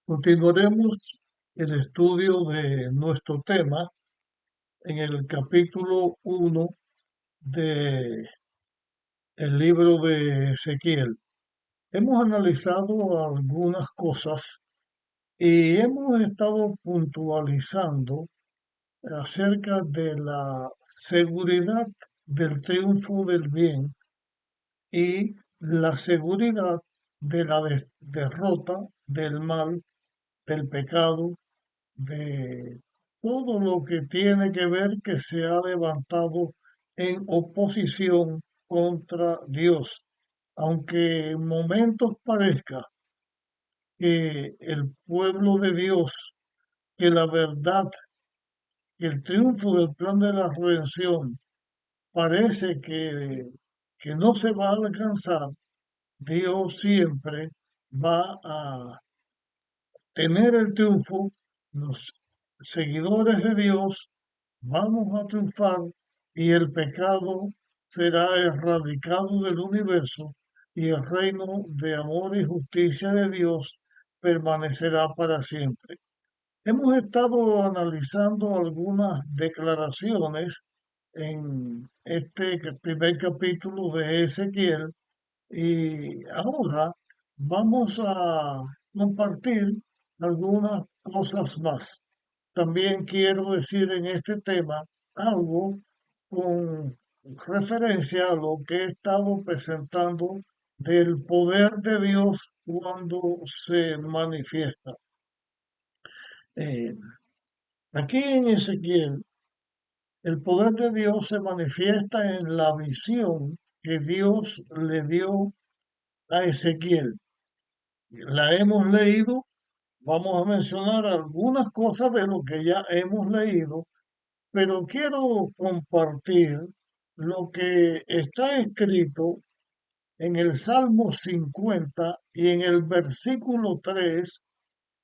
Continuaremos el estudio de nuestro tema en el capítulo 1 de el libro de Ezequiel. Hemos analizado algunas cosas y hemos estado puntualizando acerca de la seguridad del triunfo del bien y la seguridad de la derrota del mal, del pecado, de todo lo que tiene que ver que se ha levantado en oposición contra Dios. Aunque en momentos parezca que el pueblo de Dios, que la verdad, que el triunfo del plan de la redención parece que no se va a alcanzar, Dios siempre va a tener el triunfo. Los seguidores de Dios vamos a triunfar y el pecado será erradicado del universo y el reino de amor y justicia de Dios permanecerá para siempre. Hemos estado analizando algunas declaraciones en este primer capítulo de Ezequiel y ahora vamos a compartir algunas cosas más. También quiero decir en este tema algo con referencia a lo que he estado presentando del poder de Dios cuando se manifiesta. Eh, Aquí en Ezequiel, el poder de Dios se manifiesta en la visión que Dios le dio a Ezequiel. La hemos leído. Vamos a mencionar algunas cosas de lo que ya hemos leído, pero quiero compartir lo que está escrito en el Salmo 50 y en el versículo 3.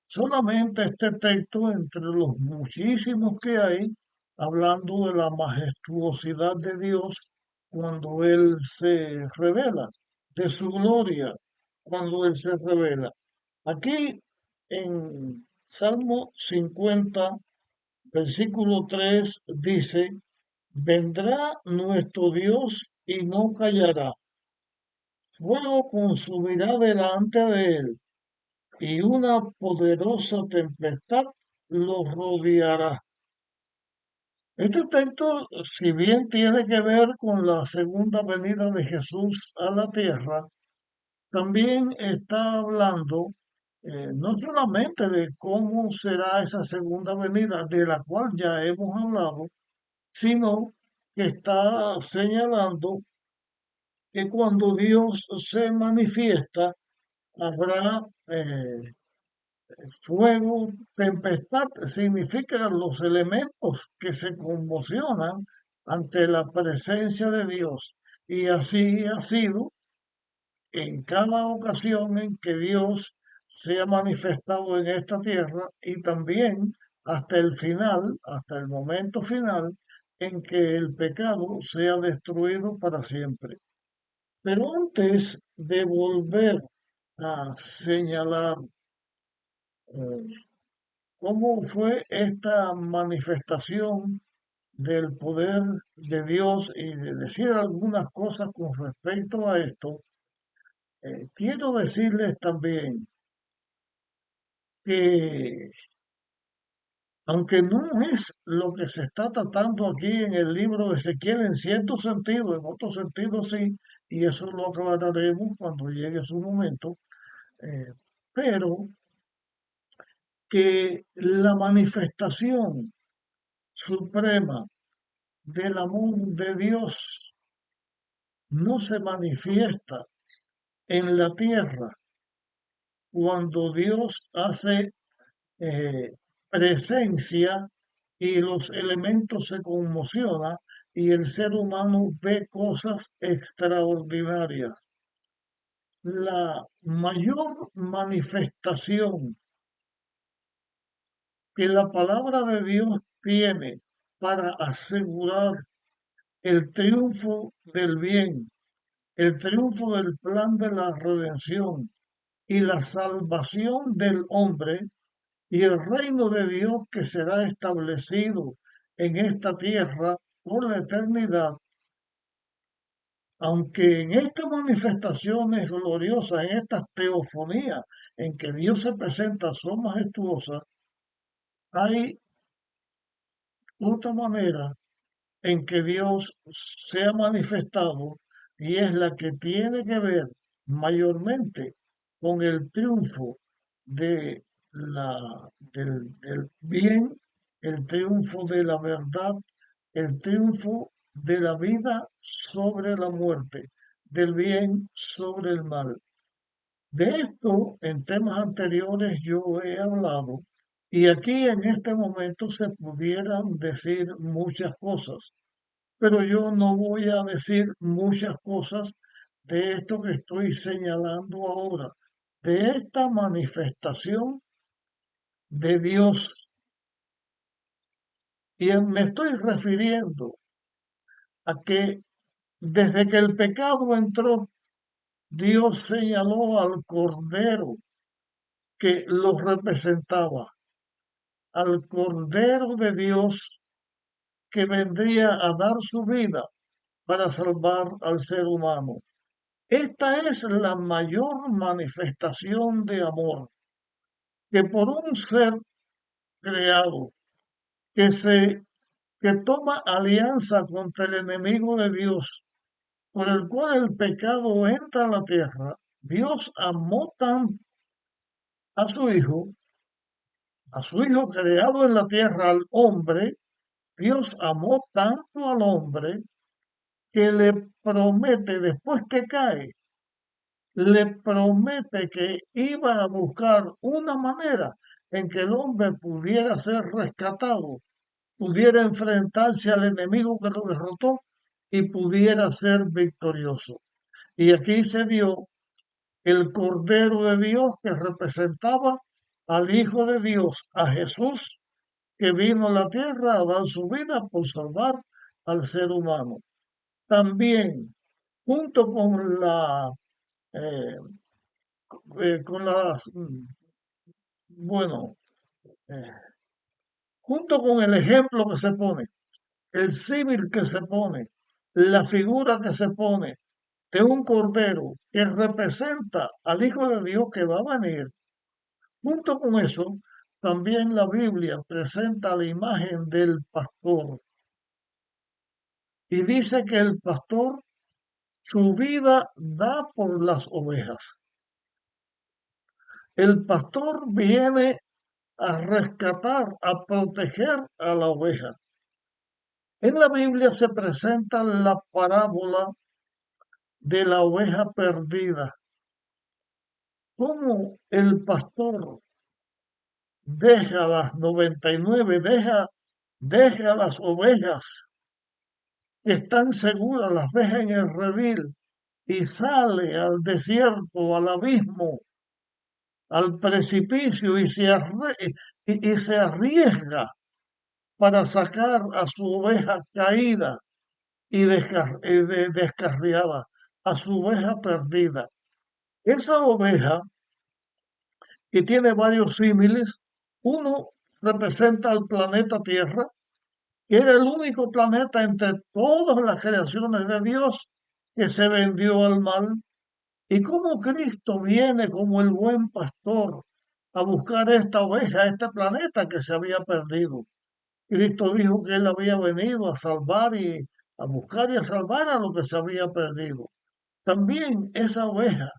Solamente este texto entre los muchísimos que hay, hablando de la majestuosidad de Dios cuando Él se revela, de su gloria cuando Él se revela. Aquí en Salmo 50, versículo 3 dice, vendrá nuestro Dios y no callará, fuego consumirá delante de él y una poderosa tempestad lo rodeará. Este texto, si bien tiene que ver con la segunda venida de Jesús a la tierra, también está hablando no solamente de cómo será esa segunda venida, de la cual ya hemos hablado, sino que está señalando que cuando Dios se manifiesta, habrá fuego, tempestad, significa los elementos que se conmocionan ante la presencia de Dios. Y así ha sido en cada ocasión en que Dios se ha manifestado en esta tierra y también hasta el final, hasta el momento final en que el pecado sea destruido para siempre. Pero antes de volver a señalar eh, cómo fue esta manifestación del poder de Dios y de decir algunas cosas con respecto a esto, quiero decirles también que aunque no es lo que se está tratando aquí en el libro de Ezequiel en cierto sentido, en otro sentido sí, y eso lo aclararemos cuando llegue su momento, eh, pero que la manifestación suprema del amor de Dios no se manifiesta en la tierra cuando Dios hace eh, presencia y los elementos se conmocionan y el ser humano ve cosas extraordinarias. La mayor manifestación que la palabra de Dios tiene para asegurar el triunfo del bien, el triunfo del plan de la redención, y la salvación del hombre y el reino de Dios que será establecido en esta tierra por la eternidad, aunque en estas manifestaciones gloriosas, en estas teofonías en que Dios se presenta, son majestuosas, hay otra manera en que Dios se ha manifestado y es la que tiene que ver mayormente con el triunfo de del bien, el triunfo de la verdad, el triunfo de la vida sobre la muerte, del bien sobre el mal. De esto en temas anteriores yo he hablado y aquí en este momento se pudieran decir muchas cosas, pero yo no voy a decir muchas cosas de esto que estoy señalando ahora, de esta manifestación de Dios. Y me estoy refiriendo a que desde que el pecado entró, Dios señaló al Cordero que lo representaba, al Cordero de Dios que vendría a dar su vida para salvar al ser humano. Esta es la mayor manifestación de amor que por un ser creado que se que toma alianza contra el enemigo de Dios, por el cual el pecado entra a la tierra. Dios amó tanto a su hijo creado en la tierra, al hombre. Dios amó tanto al hombre que le promete después que cae, le promete que iba a buscar una manera en que el hombre pudiera ser rescatado, pudiera enfrentarse al enemigo que lo derrotó y pudiera ser victorioso. Y aquí se dio el Cordero de Dios que representaba al Hijo de Dios, a Jesús, que vino a la tierra a dar su vida por salvar al ser humano. También, junto eh, con las, bueno, eh, junto con el ejemplo que se pone, el símil que se pone, la figura que se pone de un cordero que representa al Hijo de Dios que va a venir, junto con eso, también la Biblia presenta la imagen del pastor y dice que el pastor su vida da por las ovejas. El pastor viene a rescatar, a proteger a la oveja. En la Biblia se presenta la parábola de la oveja perdida, cómo el pastor deja las 99, deja las ovejas que están seguras, las deja en el redil y sale al desierto, al abismo, al precipicio y se arriesga para sacar a su oveja caída y descarriada, a su oveja perdida. Esa oveja, que tiene varios símiles, uno representa al planeta Tierra, que era el único planeta entre todas las creaciones de Dios que se vendió al mal, y cómo Cristo viene como el buen pastor a buscar esta oveja, este planeta que se había perdido. Cristo dijo que él había venido a salvar y a buscar y a salvar a lo que se había perdido. También esa oveja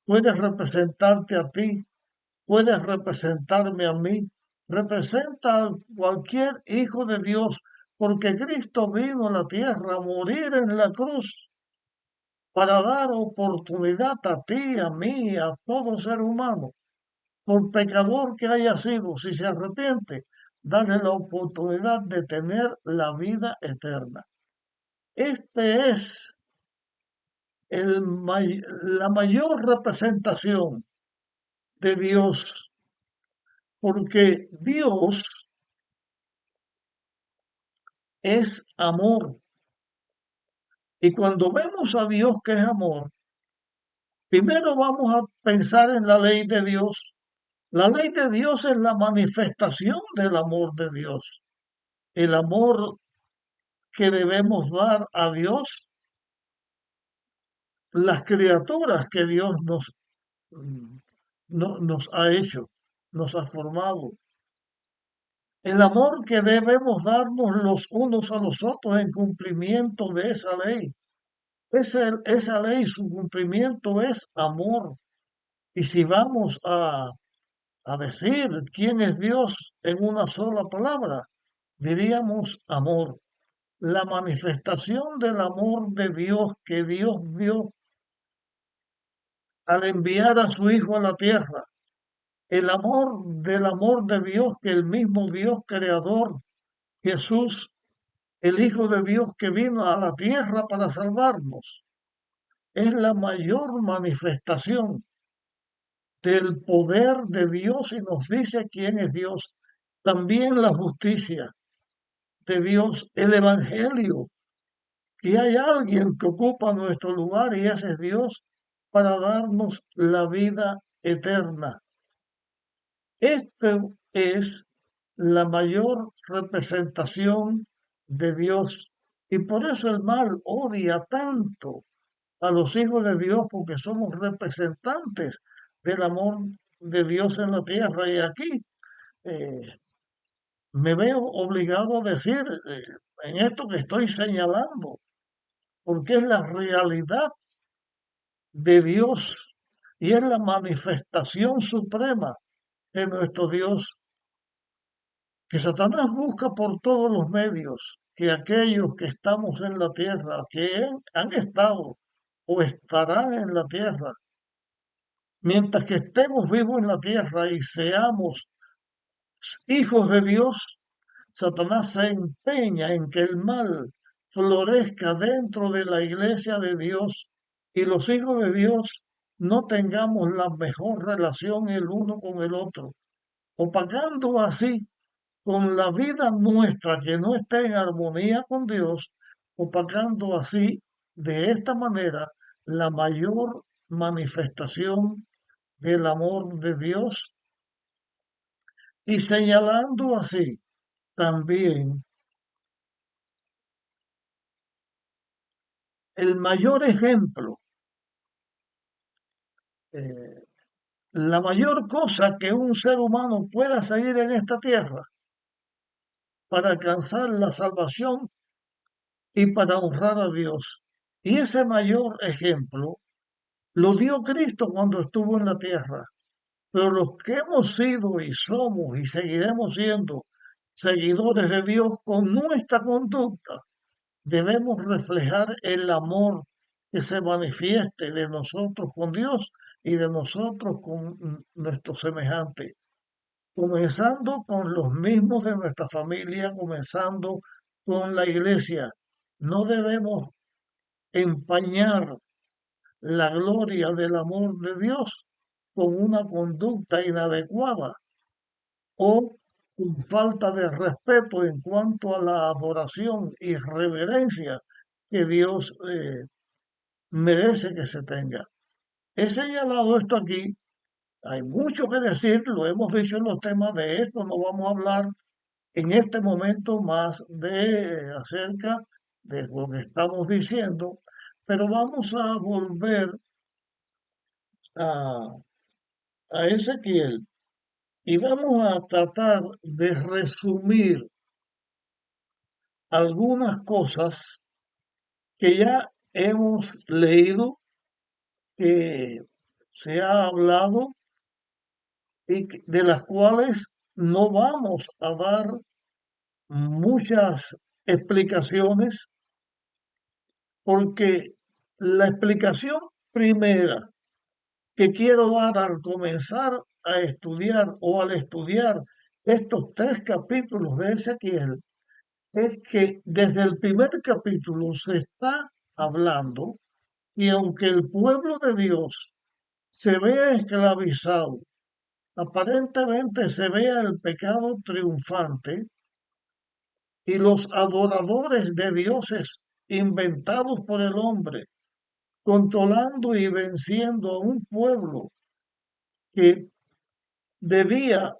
puede representarte a ti, puede representarme a mí, representa a cualquier hijo de Dios, porque Cristo vino a la tierra a morir en la cruz para dar oportunidad a ti, a mí, a todo ser humano, por pecador que haya sido, si se arrepiente, darle la oportunidad de tener la vida eterna. Este es la mayor representación de Dios, porque Dios es amor. Y cuando vemos a Dios que es amor, Primero vamos a pensar en la ley de Dios. La ley de Dios es la manifestación del amor de Dios. El amor que debemos dar a Dios, las criaturas que Dios mm, nos ha hecho, nos ha formado. El amor que debemos darnos los unos a los otros en cumplimiento de esa ley. Esa ley, su cumplimiento es amor. Y si vamos a decir quién es Dios en una sola palabra, diríamos amor. La manifestación del amor de Dios que Dios dio al enviar a su Hijo a la tierra. El amor del amor de Dios que el mismo Dios creador, Jesús, el Hijo de Dios que vino a la tierra para salvarnos, es la mayor manifestación del poder de Dios y nos dice quién es Dios. También la justicia de Dios, el Evangelio, que hay alguien que ocupa nuestro lugar y ese es Dios para darnos la vida eterna. Esta es la mayor representación de Dios y por eso el mal odia tanto a los hijos de Dios porque somos representantes del amor de Dios en la tierra. Y aquí eh, me veo obligado a decir en esto que estoy señalando, porque es la realidad de Dios y es la manifestación suprema de nuestro Dios, que Satanás busca por todos los medios que aquellos que estamos en la tierra, que han estado o estarán en la tierra, mientras que estemos vivos en la tierra y seamos hijos de Dios, Satanás se empeña en que el mal florezca dentro de la iglesia de Dios y los hijos de Dios no tengamos la mejor relación el uno con el otro, opacando así con la vida nuestra que no está en armonía con Dios, opacando así de esta manera la mayor manifestación del amor de Dios y señalando así también el mayor ejemplo, eh, la mayor cosa que un ser humano pueda seguir en esta tierra para alcanzar la salvación y para honrar a Dios. Y ese mayor ejemplo lo dio Cristo cuando estuvo en la tierra. Pero los que hemos sido y somos y seguiremos siendo seguidores de Dios con nuestra conducta, debemos reflejar el amor que se manifieste de nosotros con Dios y de nosotros con nuestros semejantes, comenzando con los mismos de nuestra familia, comenzando con la iglesia. No debemos empañar la gloria del amor de Dios con una conducta inadecuada o con falta de respeto en cuanto a la adoración y reverencia que Dios merece que se tenga. He señalado esto aquí, hay mucho que decir, lo hemos dicho en los temas de esto, no vamos a hablar en este momento más de acerca de lo que estamos diciendo, pero vamos a volver a, a Ezequiel y vamos a tratar de resumir algunas cosas que ya hemos leído, que se ha hablado y de las cuales no vamos a dar muchas explicaciones, porque la explicación primera que quiero dar al comenzar a estudiar o al estudiar estos tres capítulos de Ezequiel es que desde el primer capítulo se está hablando y aunque el pueblo de Dios se vea esclavizado, aparentemente se vea el pecado triunfante y los adoradores de dioses inventados por el hombre controlando y venciendo a un pueblo que debía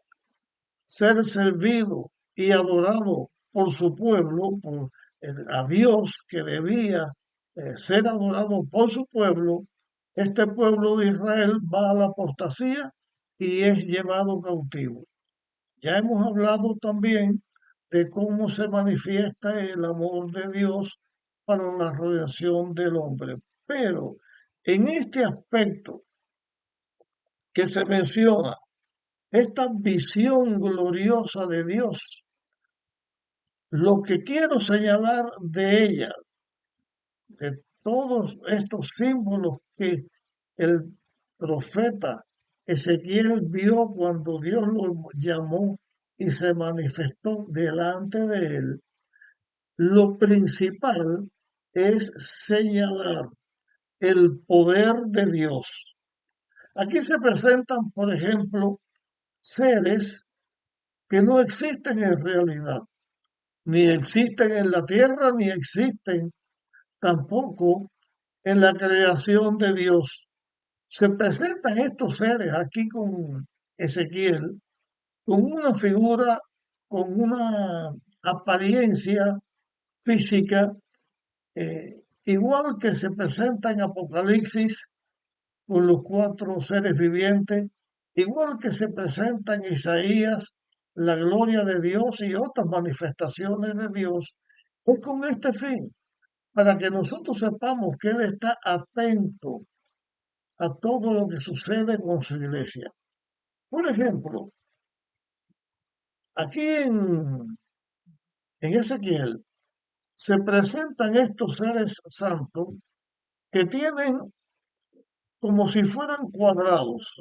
ser servido y adorado por su pueblo, a Dios que debía ser adorado por su pueblo. Este pueblo de Israel va a la apostasía y es llevado cautivo. Ya hemos hablado también de cómo se manifiesta el amor de Dios para la redención del hombre. Pero en este aspecto que se menciona, esta visión gloriosa de Dios, lo que quiero señalar de ella, de todos estos símbolos que el profeta Ezequiel vio cuando Dios lo llamó y se manifestó delante de él, lo principal es señalar el poder de Dios. Aquí se presentan, por ejemplo, seres que no existen en realidad, ni existen en la tierra, ni existen tampoco en la creación de Dios. Se presentan estos seres aquí con Ezequiel, con una figura, con una apariencia física, igual que se presenta en Apocalipsis con los cuatro seres vivientes, igual que se presenta en Isaías la gloria de Dios y otras manifestaciones de Dios, es con este fin, para que nosotros sepamos que Él está atento a todo lo que sucede con su iglesia. Por ejemplo, aquí en Ezequiel se presentan estos seres santos que tienen como si fueran cuadrados.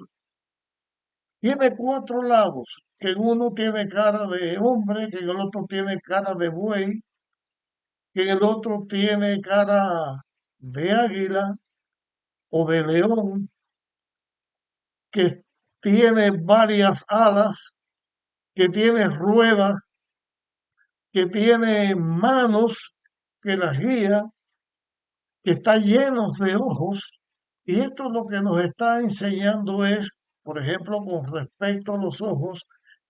Tiene cuatro lados, que en uno tiene cara de hombre, que en el otro tiene cara de buey, que en el otro tiene cara de águila o de león, que tiene varias alas, que tiene ruedas, que tiene manos que las guía, que está lleno de ojos. Y esto lo que nos está enseñando es, por ejemplo, con respecto a los ojos,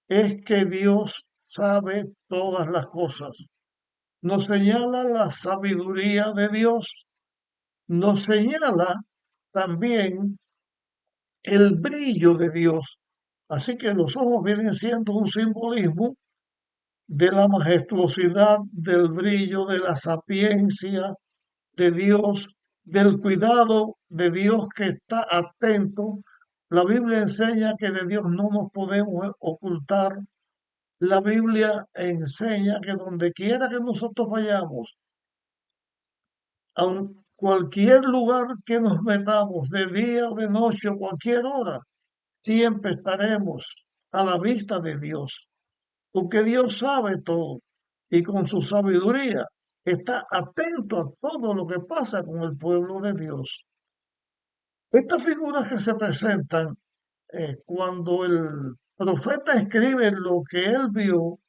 es que Dios sabe todas las cosas. Nos señala la sabiduría de Dios, nos señala también el brillo de Dios. Así que los ojos vienen siendo un simbolismo de la majestuosidad, del brillo, de la sapiencia de Dios, del cuidado de Dios que está atento. La Biblia enseña que de Dios no nos podemos ocultar. La Biblia enseña que donde quiera que nosotros vayamos, a cualquier lugar que nos metamos, de día o de noche o cualquier hora, siempre estaremos a la vista de Dios, porque Dios sabe todo y con su sabiduría está atento a todo lo que pasa con el pueblo de Dios. Estas figuras que se presentan cuando el profeta escribe lo que él vio,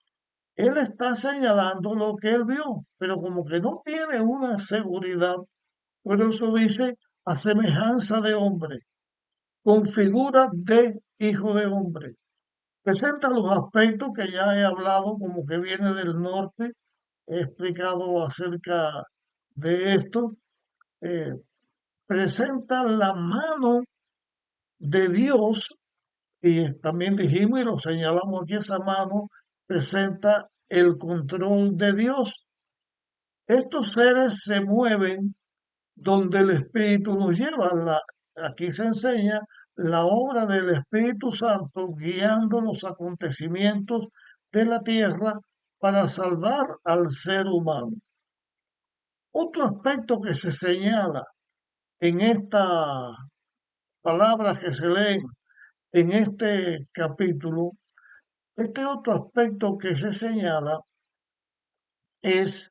él está señalando lo que él vio, pero como que no tiene una seguridad, por eso dice a semejanza de hombre, con figura de hijo de hombre. Presenta los aspectos que ya he hablado, como que viene del norte, he explicado acerca de esto. eh, Presenta la mano de Dios y también dijimos y lo señalamos aquí, esa mano presenta el control de Dios. Estos seres se mueven donde el Espíritu nos lleva. Aquí se enseña la obra del Espíritu Santo guiando los acontecimientos de la tierra para salvar al ser humano. Otro aspecto que se señala en estas palabras que se leen en este capítulo, este otro aspecto que se señala es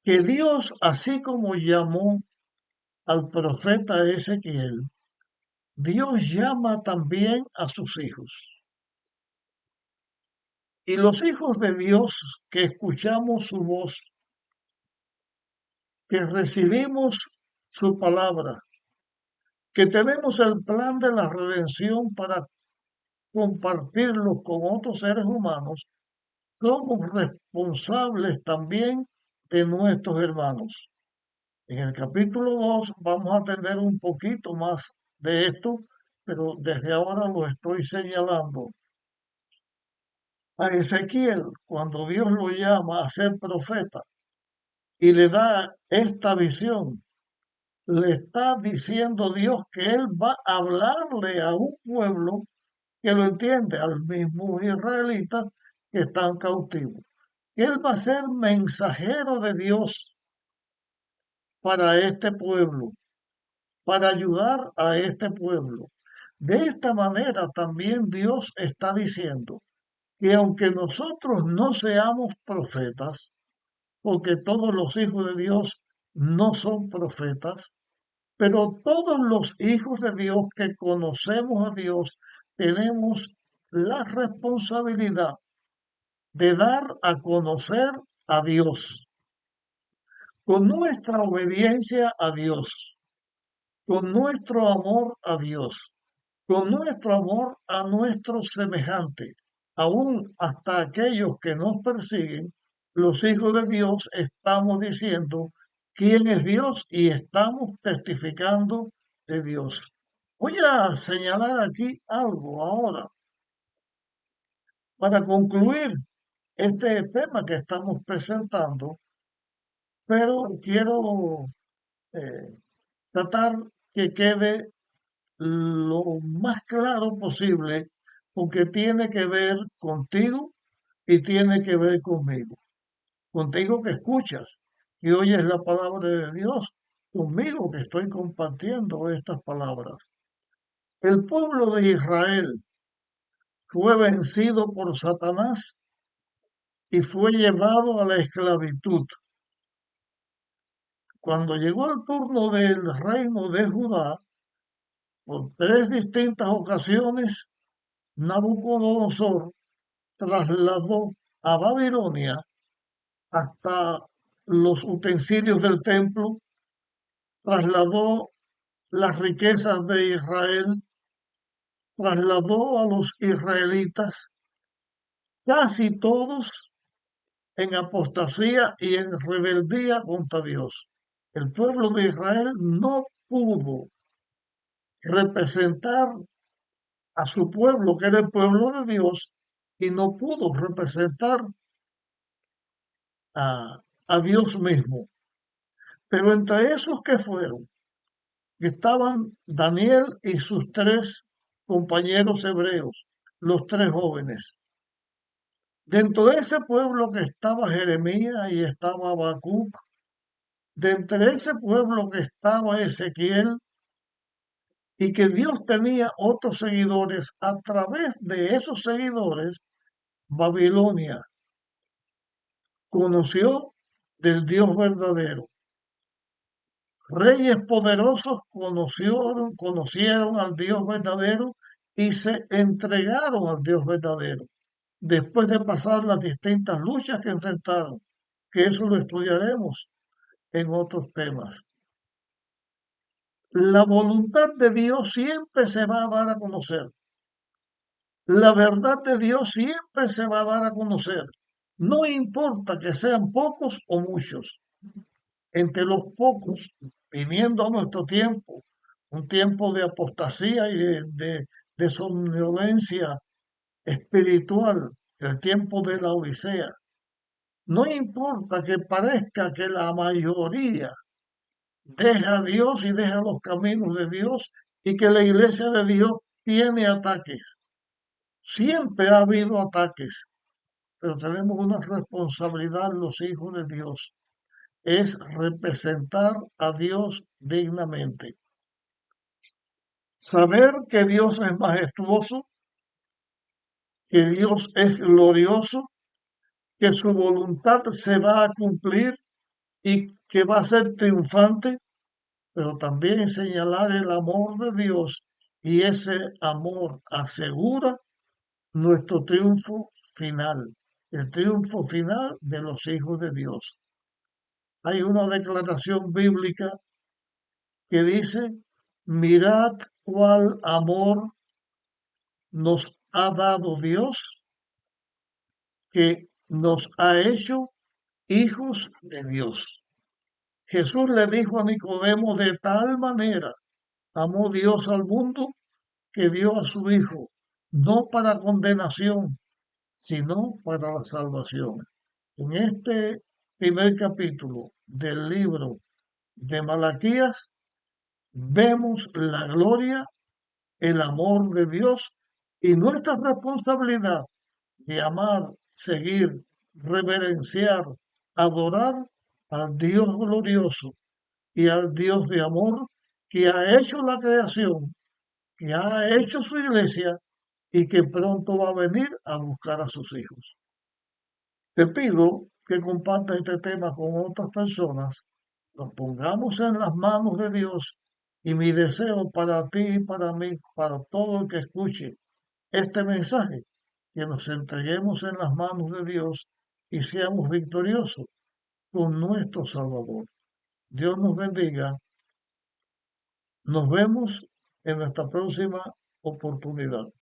que Dios, así como llamó al profeta Ezequiel, Dios llama también a sus hijos. Y los hijos de Dios que escuchamos su voz, que recibimos su palabra, que tenemos el plan de la redención para compartirlo con otros seres humanos, somos responsables también de nuestros hermanos. En el capítulo 2 vamos a atender un poquito más de esto, pero desde ahora lo estoy señalando. A Ezequiel, cuando Dios lo llama a ser profeta y le da esta visión, le está diciendo Dios que él va a hablarle a un pueblo que lo entiende, al mismo israelita que están cautivos. Él va a ser mensajero de Dios para este pueblo, para ayudar a este pueblo. De esta manera también Dios está diciendo que aunque nosotros no seamos profetas, porque todos los hijos de Dios no son profetas, pero todos los hijos de Dios que conocemos a Dios tenemos la responsabilidad de dar a conocer a Dios con nuestra obediencia a Dios, con nuestro amor a Dios, con nuestro amor a nuestros semejantes, aún hasta aquellos que nos persiguen. Los hijos de Dios estamos diciendo quién es Dios y estamos testificando de Dios. Voy a señalar aquí algo ahora para concluir este tema que estamos presentando, pero quiero eh, tratar que quede lo más claro posible porque tiene que ver contigo y tiene que ver conmigo. Contigo que escuchas y oyes la palabra de Dios, conmigo que estoy compartiendo estas palabras. El pueblo de Israel fue vencido por Satanás y fue llevado a la esclavitud. Cuando llegó el turno del reino de Judá, por tres distintas ocasiones, Nabucodonosor trasladó a Babilonia hasta los utensilios del templo, trasladó las riquezas de Israel, trasladó a los israelitas, casi todos en apostasía y en rebeldía contra Dios. El pueblo de Israel no pudo representar a su pueblo, que era el pueblo de Dios, y no pudo representar a Dios mismo. Pero entre esos que fueron, estaban Daniel y sus tres compañeros hebreos, los tres jóvenes. Dentro de ese pueblo que estaba Jeremías y estaba Habacuc, de entre ese pueblo que estaba Ezequiel, y que Dios tenía otros seguidores, a través de esos seguidores, Babilonia conoció del Dios verdadero. Reyes poderosos conocieron al Dios verdadero y se entregaron al Dios verdadero, después de pasar las distintas luchas que enfrentaron, que eso lo estudiaremos en otros temas. La voluntad de Dios siempre se va a dar a conocer. La verdad de Dios siempre se va a dar a conocer. No importa que sean pocos o muchos. Entre los pocos, viniendo a nuestro tiempo, un tiempo de apostasía y de somnolencia espiritual, el tiempo de la Odisea. No importa que parezca que la mayoría deja a Dios y deja los caminos de Dios y que la iglesia de Dios tiene ataques. Siempre ha habido ataques, pero tenemos una responsabilidad los hijos de Dios. Es representar a Dios dignamente. Saber que Dios es majestuoso, que Dios es glorioso, que su voluntad se va a cumplir y que va a ser triunfante, pero también señalar el amor de Dios y ese amor asegura nuestro triunfo final, el triunfo final de los hijos de Dios. Hay una declaración bíblica que dice, mirad cuál amor nos ha dado Dios, que nos ha hecho hijos de Dios. Jesús le dijo a Nicodemo, de tal manera amó Dios al mundo que dio a su Hijo, no para condenación, sino para la salvación. En este primer capítulo del libro de Malaquías vemos la gloria, el amor de Dios y nuestra responsabilidad de amar, seguir, reverenciar, adorar al Dios glorioso y al Dios de amor que ha hecho la creación, que ha hecho su iglesia y que pronto va a venir a buscar a sus hijos. Te pido que compartas este tema con otras personas, nos pongamos en las manos de Dios y mi deseo para ti y para mí, para todo el que escuche este mensaje, que nos entreguemos en las manos de Dios y seamos victoriosos con nuestro Salvador. Dios nos bendiga. Nos vemos en nuestra próxima oportunidad.